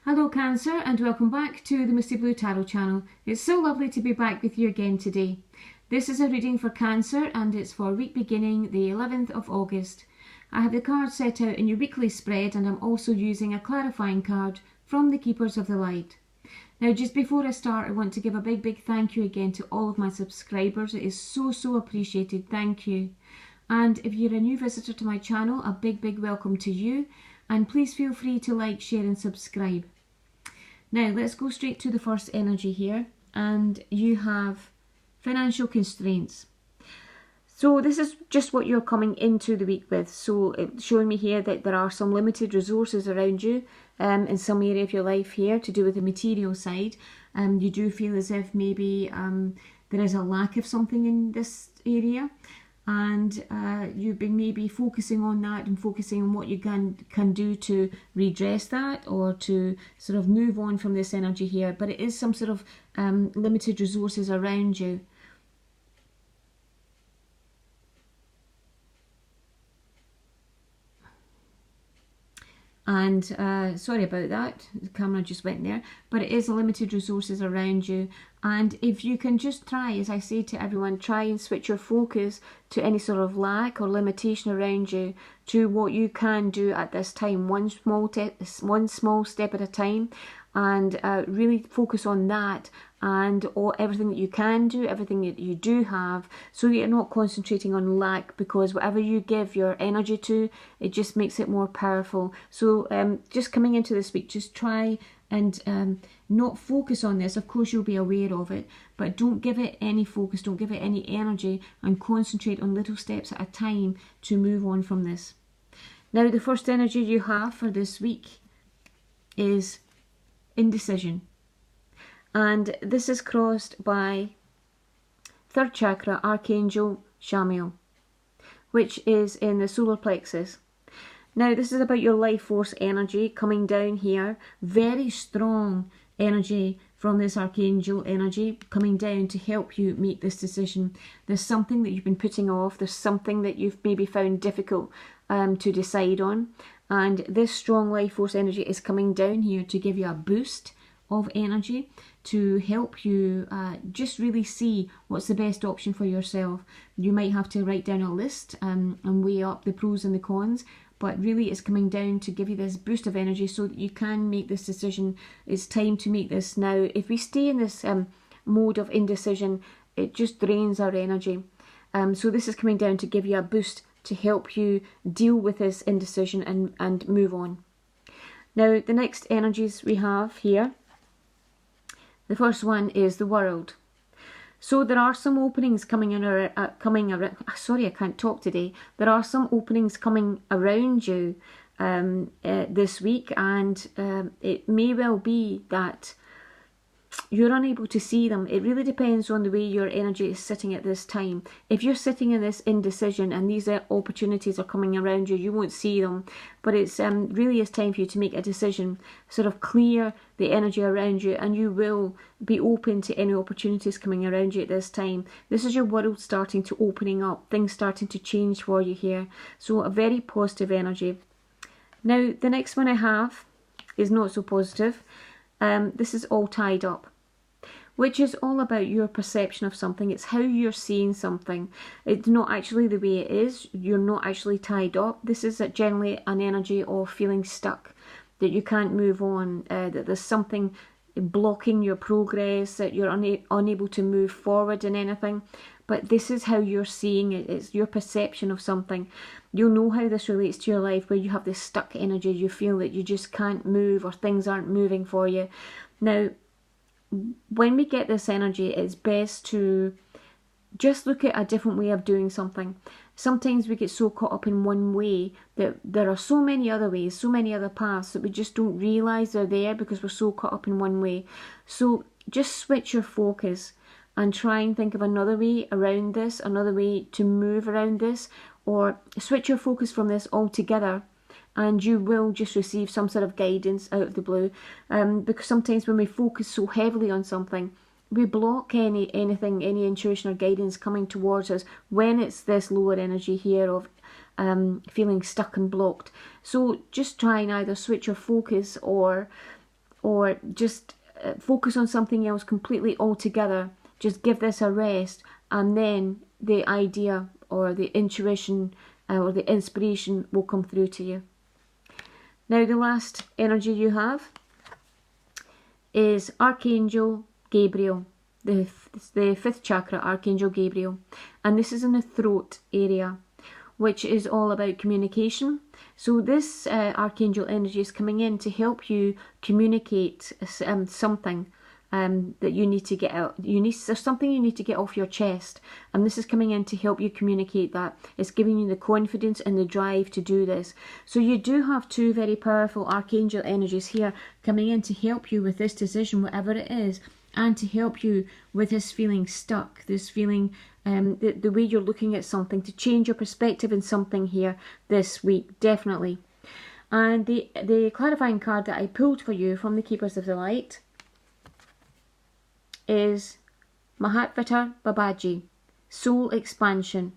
Hello Cancer, and welcome back to the Misty Blue Tarot channel. It's so lovely to be back with you again today. This is a reading for Cancer and it's for week beginning the 11th of August. I have the cards set out in your weekly spread and I'm also using a clarifying card from the Keepers of the Light. Now just before I start, I want to give a big thank you again to all of my subscribers. It is so appreciated. Thank you. And if you're a new visitor to my channel, a big welcome to you, and please feel free to like, share and subscribe. Now let's go straight to the first energy here, and you have financial constraints. So this is just what you're coming into the week with. So it's showing me here that there are some limited resources around you in some area of your life here to do with the material side. You do feel as if maybe there is a lack of something in this area, and you've been maybe focusing on that and focusing on what you can do to redress that or to sort of move on from this energy here. But it is some sort of limited resources around you. And sorry about that, the camera just went there, but it is limited resources around you. And if you can just try, as I say to everyone, try and switch your focus to any sort of lack or limitation around you to what you can do at this time, one small step at a time, and really focus on that and everything that you can do, everything that you do have, so that you're not concentrating on lack, because whatever you give your energy to, it just makes it more powerful. So just coming into this week, just try and not focus on this. Of course you'll be aware of it, but don't give it any focus, don't give it any energy, and concentrate on little steps at a time to move on from this. Now the first energy you have for this week is indecision. And this is crossed by third chakra, Archangel Shamil, which is in the solar plexus. Now this is about your life force energy coming down here. Very strong energy from this Archangel energy coming down to help you make this decision. There's something that you've been putting off. There's something that you've maybe found difficult to decide on. And this strong life force energy is coming down here to give you a boost of energy, to help you just really see what's the best option for yourself. You might have to write down a list and weigh up the pros and the cons, but really it's coming down to give you this boost of energy so that you can make this decision. It's time to make this now. If we stay in this mode of indecision, it just drains our energy. So this is coming down to give you a boost to help you deal with this indecision and move on. Now the next energies we have here, the first one is the World. So there are some openings coming around. Sorry, I can't talk today. There are some openings coming around you this week, and it may well be that you're unable to see them. It really depends on the way your energy is sitting at this time. If you're sitting in this indecision and these opportunities are coming around you, you won't see them. But it's really is time for you to make a decision, sort of clear the energy around you, and you will be open to any opportunities coming around you at this time. This is your world starting to opening up, things starting to change for you here. So a very positive energy. Now the next one I have is not so positive. This is all tied up, which is all about your perception of something. It's how you're seeing something. It's not actually the way it is. You're not actually tied up. This is generally an energy of feeling stuck, that you can't move on, that there's something blocking your progress, that you're unable to move forward in anything. But this is how you're seeing it. It's your perception of something. You'll know how this relates to your life, where you have this stuck energy. You feel that you just can't move, or things aren't moving for you. Now, when we get this energy, it's best to just look at a different way of doing something. Sometimes we get so caught up in one way that there are so many other ways, so many other paths, that we just don't realise they're there because we're so caught up in one way. So just switch your focus and try and think of another way around this, another way to move around this, or switch your focus from this altogether, and you will just receive some sort of guidance out of the blue. Because sometimes when we focus so heavily on something, we block anything, any intuition or guidance coming towards us when it's this lower energy here of feeling stuck and blocked. So just try and either switch your focus or or just focus on something else completely altogether. Just give this a rest, and then the idea or the intuition or the inspiration will come through to you. Now, the last energy you have is Archangel Gabriel, the fifth chakra, Archangel Gabriel. And this is in the throat area, which is all about communication. So this Archangel energy is coming in to help you communicate something that you need to get out. There's something you need to get off your chest, and this is coming in to help you communicate that. It's giving you the confidence and the drive to do this. So you do have two very powerful Archangel energies here coming in to help you with this decision, whatever it is, and to help you with this feeling stuck, this feeling, the way you're looking at something, to change your perspective in something here this week, definitely. And the clarifying card that I pulled for you from the Keepers of the Light is Mahatvatar Babaji, Soul Expansion.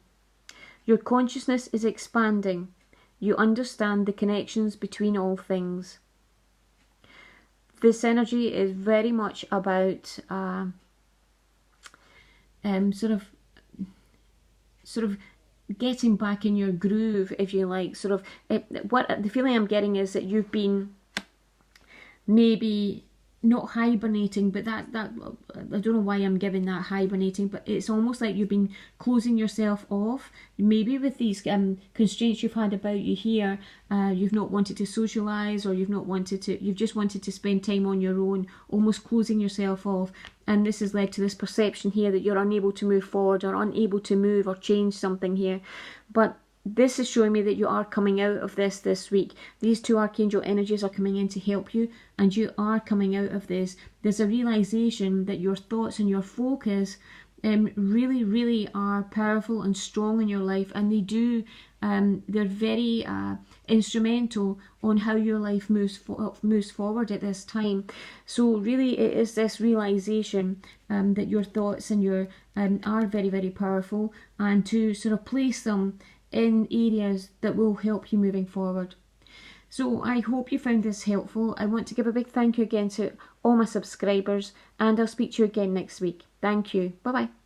Your consciousness is expanding. You understand the connections between all things. This energy is very much about sort of getting back in your groove, if you like. What the feeling I'm getting is that you've been maybe not hibernating, but that I don't know why I'm giving that hibernating, but it's almost like you've been closing yourself off. Maybe with these constraints you've had about you here, you've not wanted to socialise, or you've just wanted to spend time on your own, almost closing yourself off. And this has led to this perception here that you're unable to move forward, or unable to move or change something here. But this is showing me that you are coming out of this week. These two Archangel energies are coming in to help you, and you are coming out of this. There's a realization that your thoughts and your focus really, really are powerful and strong in your life, and they're very instrumental on how your life moves forward at this time. So really, it is this realization that your thoughts and are very, very powerful, and to sort of place them in areas that will help you moving forward. So I hope you found this helpful. I want to give a big thank you again to all my subscribers, and I'll speak to you again next week. Thank you. Bye bye.